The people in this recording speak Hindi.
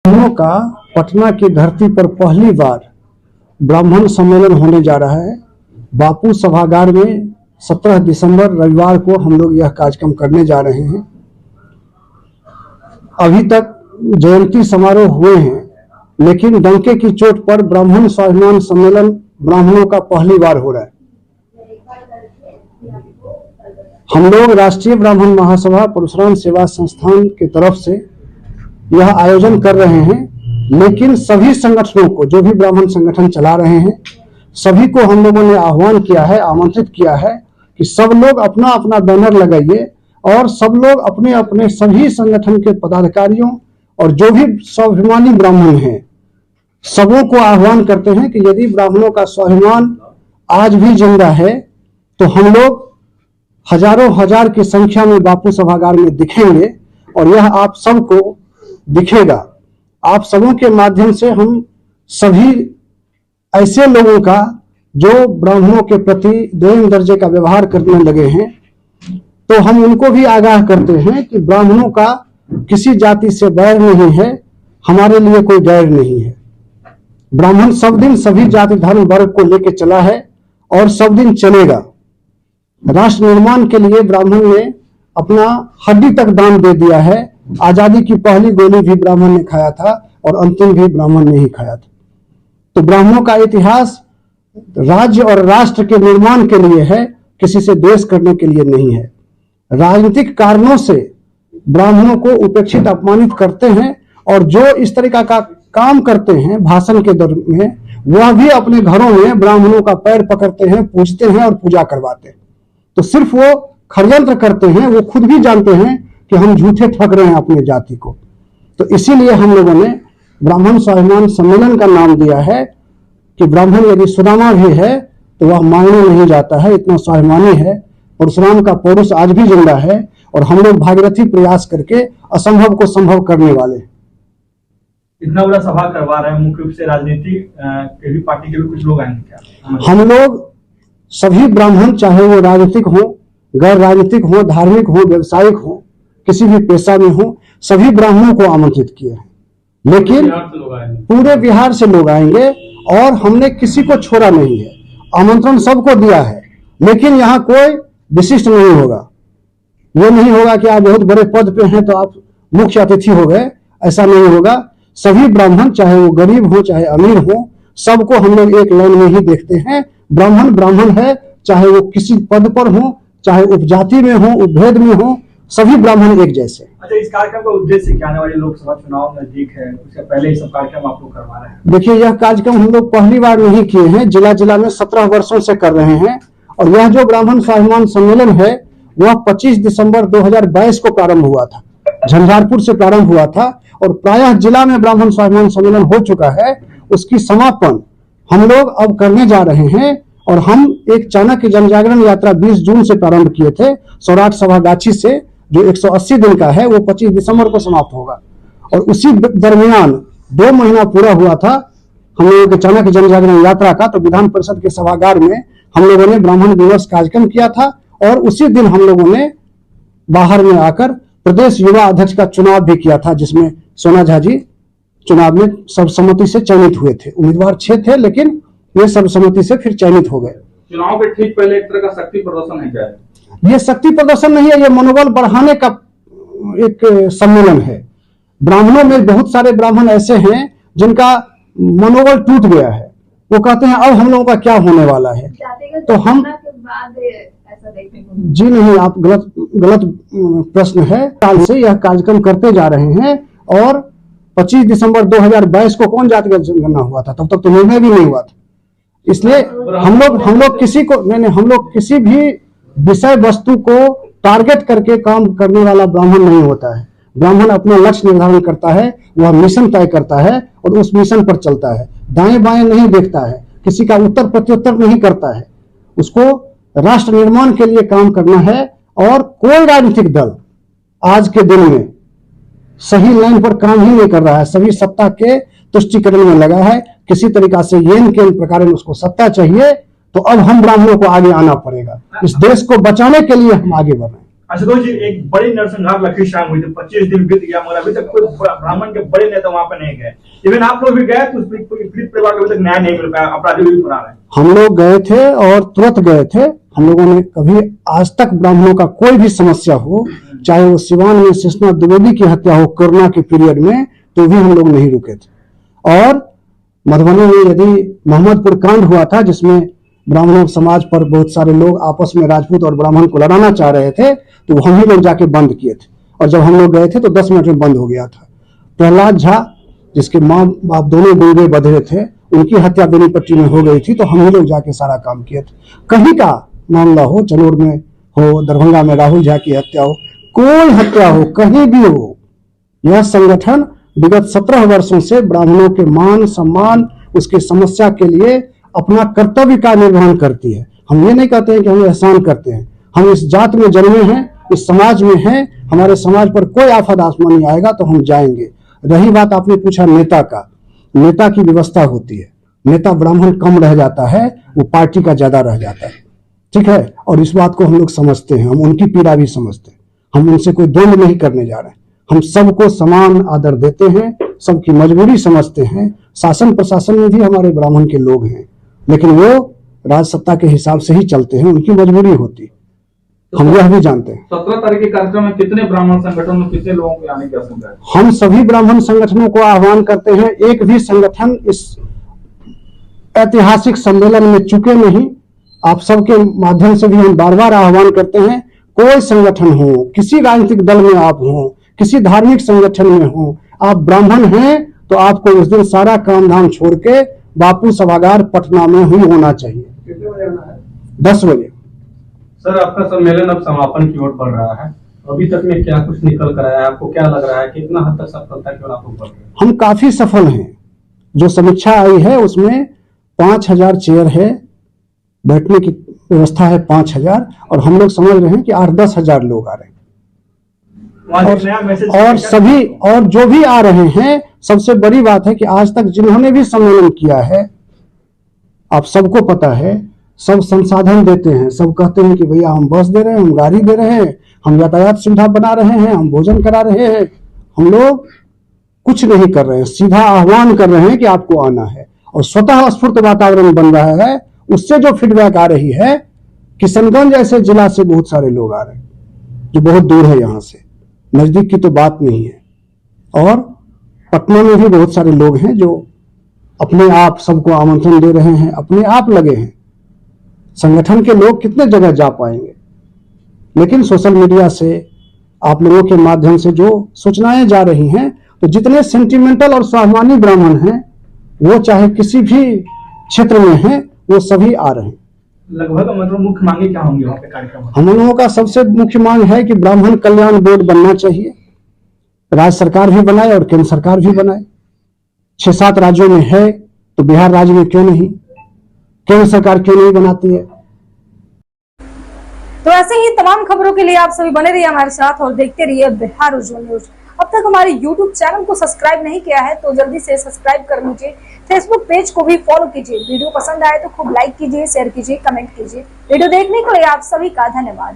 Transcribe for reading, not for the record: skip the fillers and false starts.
ब्राह्मणों का पटना की धरती पर पहली बार ब्राह्मण सम्मेलन होने जा रहा है। बापू सभागार में 17 दिसंबर रविवार को हम लोग यह कार्यक्रम करने जा रहे हैं। अभी तक जयंती समारोह हुए हैं, लेकिन डंके की चोट पर ब्राह्मण स्वाभिमान सम्मेलन ब्राह्मणों का पहली बार हो रहा है। हम लोग राष्ट्रीय ब्राह्मण महासभा परशुराम सेवा संस्थान की तरफ से यह आयोजन कर रहे हैं, लेकिन सभी संगठनों को, जो भी ब्राह्मण संगठन चला रहे हैं, सभी को हम लोगों ने आह्वान किया है, आमंत्रित किया है कि सब लोग अपना अपना बैनर लगाइए और सब लोग अपने अपने सभी संगठन के पदाधिकारियों और जो भी स्वाभिमानी ब्राह्मण हैं, सबों को आह्वान करते हैं कि यदि ब्राह्मणों का स्वाभिमान आज भी जिंदा है तो हम लोग हजारों हजार की संख्या में बापू सभागार में दिखेंगे और यह आप सबको दिखेगा। आप सबों के माध्यम से हम सभी ऐसे लोगों का जो ब्राह्मणों के प्रति दोयम दर्जे का व्यवहार करने लगे हैं, तो हम उनको भी आगाह करते हैं कि ब्राह्मणों का किसी जाति से बैर नहीं है, हमारे लिए कोई गैर नहीं है। ब्राह्मण सब दिन सभी जाति धर्म वर्ग को लेकर चला है और सब दिन चलेगा। राष्ट्र निर्माण के लिए ब्राह्मण ने अपना हड्डी तक दान दे दिया है। आजादी की पहली गोली भी ब्राह्मण ने खाया था और अंतिम भी ब्राह्मण ने ही खाया था। तो ब्राह्मणों का इतिहास राज्य और राष्ट्र के निर्माण के लिए है, किसी से द्वेष करने के लिए नहीं है। राजनीतिक कारणों से ब्राह्मणों को उपेक्षित अपमानित करते हैं और जो इस तरीका का काम करते हैं भाषण के दौर में, वह भी अपने घरों में ब्राह्मणों का पैर पकड़ते हैं, पूजते हैं और पूजा करवाते हैं। तो सिर्फ वो षड्यंत्र करते हैं, वो खुद भी जानते हैं कि हम झूठे ठग रहे हैं अपनी जाति को। तो इसीलिए हम लोगों ने ब्राह्मण स्वाभिमान सम्मेलन का नाम दिया है कि ब्राह्मण यदि सुदामा भी है तो वह मांगने नहीं जाता है, इतना स्वाभिमानी है। परशुराम का पौरुष आज भी जिंदा है और हम लोग भागीरथी प्रयास करके असंभव को संभव करने वाले हैं। इतना बड़ा सभा करवा रहे हैं, मुख्य रूप से राजनीति के भी पार्टी के भी कुछ लोग आएंगे क्या? हम लोग सभी ब्राह्मण, चाहे वो राजनीतिक हो, गैर राजनीतिक हो, धार्मिक हो, व्यवसायिक हो, किसी भी पेशा में हो, सभी ब्राह्मणों को आमंत्रित किए हैं। लेकिन पूरे बिहार से लोग आएंगे और हमने किसी को छोड़ा नहीं है, आमंत्रण सबको दिया है। लेकिन यहाँ कोई विशिष्ट नहीं होगा। ये नहीं होगा कि आप बहुत बड़े पद पे हैं तो आप मुख्य अतिथि हो गए, ऐसा नहीं होगा। सभी ब्राह्मण, चाहे वो गरीब हो चाहे अमीर हो, सबको हम लोग एक लाइन में ही देखते हैं। ब्राह्मण ब्राह्मण है, चाहे वो किसी पद पर हो, चाहे उपजाति में हो, उपभेद में हो, सभी ब्राह्मण एक जैसे। अच्छा, इस कार्यक्रम का उद्देश्य क्या? आने वाले लोकसभा चुनाव नजदीक है, उससे पहले ये सब कार्यक्रम आप लोग करवा रहे हैं? देखिए, यह कार्यक्रम हम लोग पहली बार नहीं किए हैं, जिला जिला में 17 वर्षों से कर रहे हैं। और यह जो ब्राह्मण स्वाभिमान सम्मेलन है वह 25 दिसंबर 2022 को प्रारंभ हुआ था, झंझारपुर से प्रारंभ हुआ था और प्रायः जिला में ब्राह्मण स्वाभिमान सम्मेलन हो चुका है। उसकी समापन हम लोग अब करने जा रहे हैं और हम एक चाणक्य जनजागरण यात्रा 20 जून से प्रारंभ किए थे सौराठ सभागाछी से, जो 180 दिन का है, वो 25 दिसंबर को समाप्त होगा। और उसी दरमियान 2 महीना पूरा हुआ था हम लोगों के चाणक्य जनजागरण यात्रा का, तो विधान परिषद के सभागार में हम लोगों ने ब्राह्मण दिवस कार्यक्रम किया था और उसी दिन हम लोगों ने बाहर में आकर प्रदेश युवा अध्यक्ष का चुनाव भी किया था, जिसमें सोना झा जी चुनाव में सर्वसम्मति से चयनित हुए थे। उम्मीदवार 6 थे, लेकिन ये सर्वसम्मति से फिर चयनित हो गए। चुनाव के ठीक पहले एक तरह का शक्ति प्रदर्शन है क्या? ये शक्ति प्रदर्शन नहीं है, ये मनोबल बढ़ाने का एक सम्मेलन है। ब्राह्मणों में बहुत सारे ब्राह्मण ऐसे हैं जिनका मनोबल टूट गया है, वो कहते हैं अब हम लोगों का क्या होने वाला है। तो हम जी नहीं, आप गलत प्रश्न है। साल से यह कार्यक्रम करते जा रहे हैं और 25 दिसंबर 2022 को कौन जातिगत जनगणना हुआ था, तब तक तो निर्णय भी नहीं हुआ था। इसलिए हम लोग किसी भी विषय वस्तु को टारगेट करके काम करने वाला ब्राह्मण नहीं होता है। ब्राह्मण अपना लक्ष्य निर्धारण करता है, वह मिशन तय करता है और उस मिशन पर चलता है। दाएं बाएं नहीं देखता है, किसी का उत्तर प्रत्युत्तर नहीं करता है। उसको राष्ट्र निर्माण के लिए काम करना है और कोई राजनीतिक दल आज के दिन में सही लाइन पर काम ही नहीं कर रहा है, सभी सत्ता के तुष्टिकरण में लगा है। किसी तरीका से येन केन प्रकार में उसको सत्ता चाहिए, तो अब हम ब्राह्मणों को आगे आना पड़ेगा। इस देश को बचाने के लिए हम आगे बढ़ रहे हैं। आशुतोष जी, एक बड़ी नरसंहार लखीसराय हुई थी, 25 दिन बीत गया मगर अभी तक कोई ब्राह्मण के बड़े नेता वहां पर नहीं गए। इवन आप लोग भी गए तो पीड़ित परिवार को अभी तक न्याय नहीं मिल पाया, अपराधी भी फरार है। हम लोग गए थे और तुरंत गए थे। हम लोगों ने कभी आज तक ब्राह्मणों का कोई भी समस्या हो, चाहे वो सिवान में शेषनाथ द्विवेदी की हत्या हो कोरोना के पीरियड में, तो भी हम लोग नहीं रुके थे। और मधुबनी में यदि मोहम्मदपुर कांड हुआ था जिसमें ब्राह्मणों समाज पर बहुत सारे लोग आपस में राजपूत और ब्राह्मण को लड़ाना चाह रहे थे, तो हम ही लोग जाके बंद किए थे। और जब हम लोग गए थे तो 10 मिनट में बंद हो गया था। प्रहलाद झा जिसके माँ बाप दोनों गुंगे बधे थे, उनकी हत्या बेनीपट्टी में हो गई थी, तो हम ही लोग जाके सारा काम किए थे। कहीं का मामला हो, चनौर में हो, दरभंगा में राहुल झा की हत्या हो, कोई हत्या हो, कहीं भी हो, यह संगठन विगत 17 वर्षों से ब्राह्मणों के मान सम्मान, उसकी समस्या के लिए अपना कर्तव्य का निर्वहन करती है। हम ये नहीं कहते हैं कि हम एहसान करते हैं। हम इस जात में जन्मे हैं, इस समाज में हैं, हमारे समाज पर कोई आफत आसमान नहीं आएगा तो हम जाएंगे। रही बात आपने पूछा नेता का, नेता की व्यवस्था होती है। नेता ब्राह्मण कम रह जाता है, वो पार्टी का ज्यादा रह जाता है, ठीक है। और इस बात को हम लोग समझते हैं, हम उनकी पीड़ा भी समझते हैं। हम उनसे कोई द्वंद्व नहीं करने जा रहे हैं। हम सबको समान आदर देते हैं, सबकी मजबूरी समझते हैं। शासन प्रशासन में भी हमारे ब्राह्मण के लोग हैं, लेकिन वो राज सत्ता के हिसाब से ही चलते हैं, उनकी मजबूरी होती है, हम यह भी जानते हैं। 17 तारीख के कार्यक्रम में कितने ब्राह्मण संगठन में कितने लोगों को आने की आशंका है? हम सभी ब्राह्मण संगठनों को आह्वान करते हैं। एक भी संगठन इस ऐतिहासिक सम्मेलन में चुके नहीं। आप सबके माध्यम से भी हम बार बार आह्वान करते हैं, कोई संगठन हो, किसी राजनीतिक दल में आप हो, किसी धार्मिक संगठन में हो, आप ब्राह्मण हैं तो आपको उस दिन सारा काम धाम छोड़ के बापू सभागार पटना में ही होना चाहिए। कितने बजे होना है? 10 बजे। सर, आपका सम्मेलन अब समापन की ओर बढ़ रहा है, अभी तक में क्या कुछ निकल कर आया है? आपको क्या लग रहा है, कितना हद तक सफलता की ओर आप बढ़ रहे हैं? हम काफी सफल हैं। जो समीक्षा आई है उसमें 5000 चेयर है, बैठने की व्यवस्था है 5000, और हम लोग समझ रहे हैं कि 8-10 हजार लोग आ रहे हैं। और सभी और जो भी आ रहे हैं, सबसे बड़ी बात है कि आज तक जिन्होंने भी सम्मेलन किया है, आप सबको पता है, सब संसाधन देते हैं। सब कहते हैं कि भैया हम बस दे रहे हैं, हम गाड़ी दे रहे हैं, हम यातायात सुविधा बना रहे हैं, हम भोजन करा रहे हैं। हम लोग कुछ नहीं कर रहे हैं, सीधा आह्वान कर रहे हैं कि आपको आना है। और स्वतः स्फूर्त वातावरण बन रहा है। उससे जो फीडबैक आ रही है, किशनगंज ऐसे जिला से बहुत सारे लोग आ रहे हैं जो बहुत दूर है, यहाँ से नजदीक की तो बात नहीं है। और पटना में भी बहुत सारे लोग हैं जो अपने आप सबको आमंत्रण दे रहे हैं, अपने आप लगे हैं। संगठन के लोग कितने जगह जा पाएंगे, लेकिन सोशल मीडिया से आप लोगों के माध्यम से जो सूचनाएं जा रही हैं, तो जितने सेंटिमेंटल और स्वाभिमानी ब्राह्मण हैं, वो चाहे किसी भी क्षेत्र में हैं, वो सभी आ रहे हैं। लगभग मतलब मुख्य मांगे क्या होंगी वहाँ पे कार्यक्रम? हम लोगों का सबसे मुख्य मांग है कि ब्राह्मण कल्याण बोर्ड बनना चाहिए। राज्य सरकार भी बनाए और केंद्र सरकार भी बनाए। 6-7 राज्यों में है तो बिहार राज्य में क्यों नहीं, केंद्र सरकार क्यों नहीं बनाती है? तो ऐसे ही तमाम खबरों के लिए आप सभी बने रहिए हमारे साथ और देखते रहिए बिहार उज्जवल न्यूज। अब तक हमारे YouTube चैनल को सब्सक्राइब नहीं किया है तो जल्दी से सब्सक्राइब कर लीजिए। फेसबुक पेज को भी फॉलो कीजिए। वीडियो पसंद आए तो खूब लाइक कीजिए, शेयर कीजिए, कमेंट कीजिए। वीडियो देखने के लिए आप सभी का धन्यवाद।